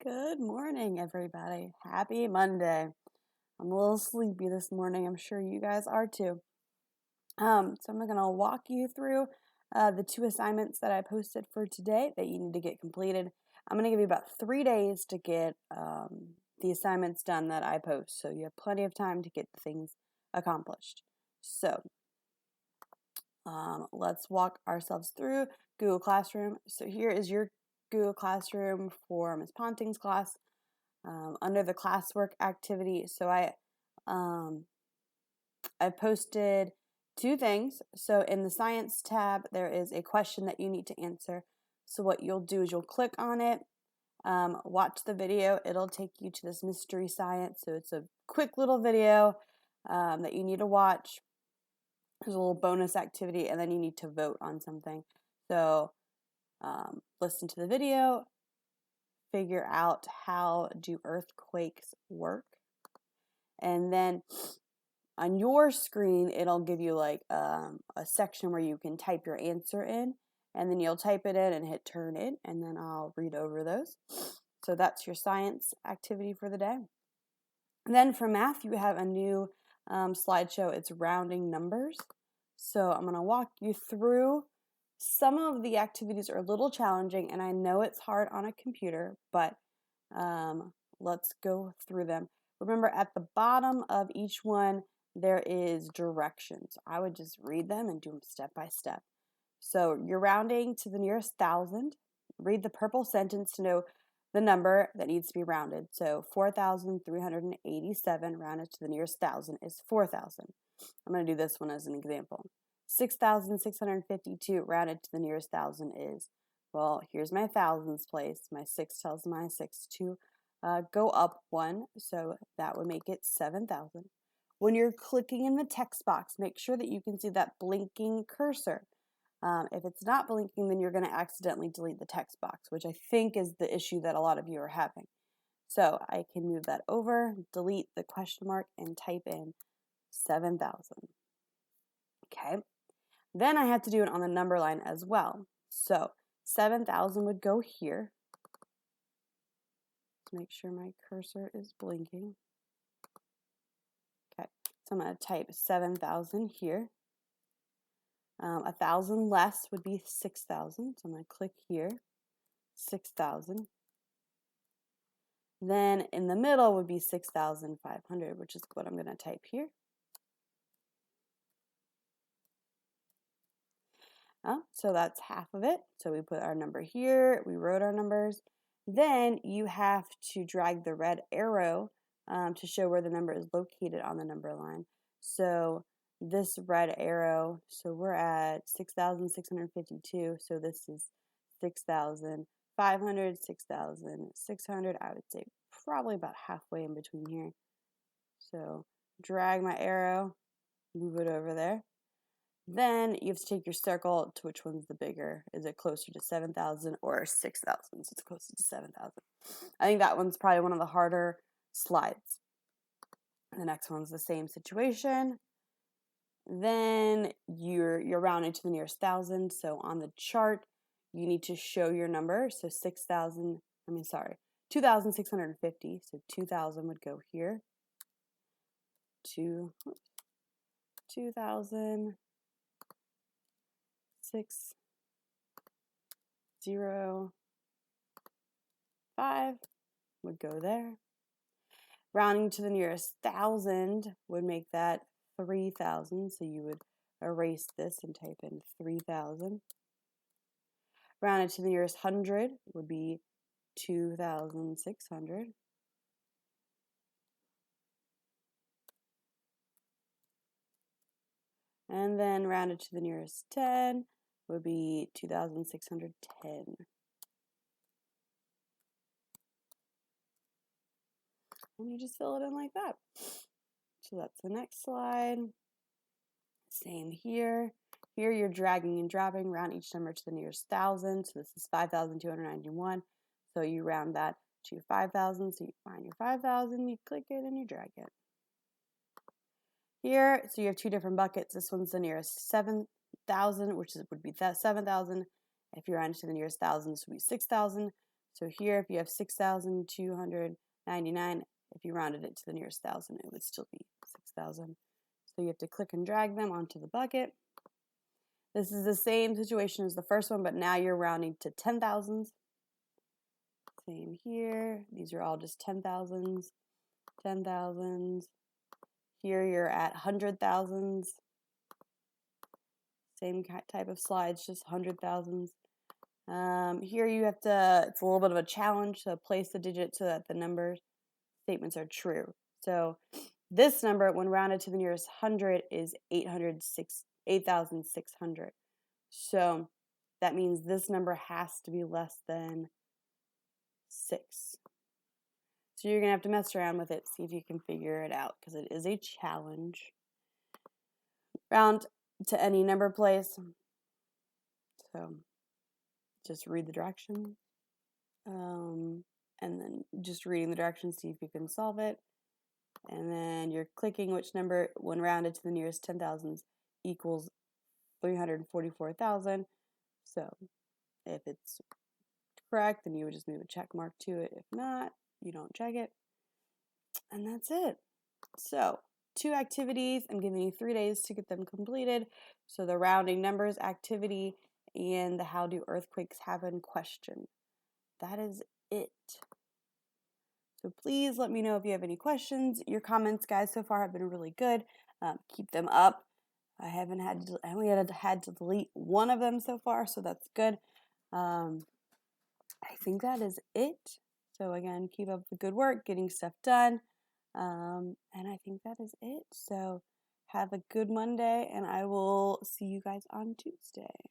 Good morning, everybody. Happy Monday. I'm a little sleepy this morning. I'm sure you guys are too. So I'm going to walk you through the 2 assignments that I posted for today that you need to get completed. I'm going to give you about 3 days to get the assignments done that I post, so you have plenty of time to get the things accomplished. So let's walk ourselves through Google Classroom. So here is your Google Classroom for Ms. Ponting's class. Under the classwork activity, so I posted 2 things. So in the science tab, there is a question that you need to answer. So what you'll do is you'll click on it, watch the video. It'll take you to this mystery science. So it's a quick little video that you need to watch. There's a little bonus activity, and then you need to vote on something. So listen to the video, figure out how do earthquakes work, and then on your screen it'll give you like a section where you can type your answer in, and then you'll type it in and hit turn in, and then I'll read over those. So that's your science activity for the day. And then for math, you have a new slideshow. It's rounding numbers. So I'm going to walk you through. Some of the activities are a little challenging, and I know it's hard on a computer, but let's go through them. Remember, at the bottom of each one, there is directions. I would just read them and do them step by step. So you're rounding to the nearest 1,000. Read the purple sentence to know the number that needs to be rounded. So 4,387 rounded to the nearest 1,000 is 4,000. I'm going to do this one as an example. 6,652 rounded to the nearest 1,000 is, well, here's my thousands place. My 6 tells my 6 to go up 1, so that would make it 7,000. When you're clicking in the text box, make sure that you can see that blinking cursor. If it's not blinking, then you're going to accidentally delete the text box, which I think is the issue that a lot of you are having. So I can move that over, delete the question mark, and type in 7,000. Okay. Then I have to do it on the number line as well. So 7,000 would go here. Make sure my cursor is blinking. Okay, so I'm going to type 7,000 here. 1,000 less would be 6,000. So I'm going to click here, 6,000. Then in the middle would be 6,500, which is what I'm going to type here. So that's half of it. So we put our number here, we wrote our numbers. Then you have to drag the red arrow to show where the number is located on the number line. So this red arrow, so we're at 6,652, so this is 6,500, 6,600. I would say probably about halfway in between here. So drag my arrow, move it over there. Then you have to take your circle to which one's the bigger. Is it closer to 7,000 or 6,000? So it's closer to 7,000. I think that one's probably one of the harder slides. The next one's the same situation. Then you're rounding to the nearest 1,000. So on the chart, you need to show your number. So 2,650. So 2,000 would go here. 2,000. 605 would go there. Rounding to the nearest 1,000 would make that 3,000. So you would erase this and type in 3,000. Rounded to the nearest 100 would be 2,600. And then rounded to the nearest 10 would be 2,610. And you just fill it in like that. So that's the next slide. Same here. Here you're dragging and dropping, round each number to the nearest 1,000. So this is 5,291. So you round that to 5,000. So you find your 5,000, you click it, and you drag it. Here, so you have 2 different buckets. This one's the nearest 7,000, which would be that 7,000. If you round to the nearest 1,000, this would be 6,000. So here, if you have 6,299, if you rounded it to the nearest thousand, it would still be 6,000. So you have to click and drag them onto the bucket. This is the same situation as the first one, but now you're rounding to 10,000s. Same here. These are all just 10,000s, 10,000s. Here you're at 100,000s. Same type of slides, just 100,000s. Here you have to, it's a little bit of a challenge to place the digit so that the number statements are true. So this number, when rounded to the nearest 100, is 8,600. So that means this number has to be less than 6. So you're going to have to mess around with it, see if you can figure it out, because it is a challenge. Round to any number place. So just read the directions. And then just reading the directions, see if you can solve it. And then you're clicking which number, when rounded to the nearest 10,000s, equals 344,000. So if it's correct, then you would just move a check mark to it. If not, you don't check it. And that's it. So 2 activities. I'm giving you 3 days to get them completed. So the rounding numbers activity and the how do earthquakes happen question. That is it. So please let me know if you have any questions. Your comments, guys, so far have been really good. Keep them up. I only had to delete one of them so far, so that's good. I think that is it. So again, keep up the good work, getting stuff done. And I think that is it. So have a good Monday, and I will see you guys on Tuesday.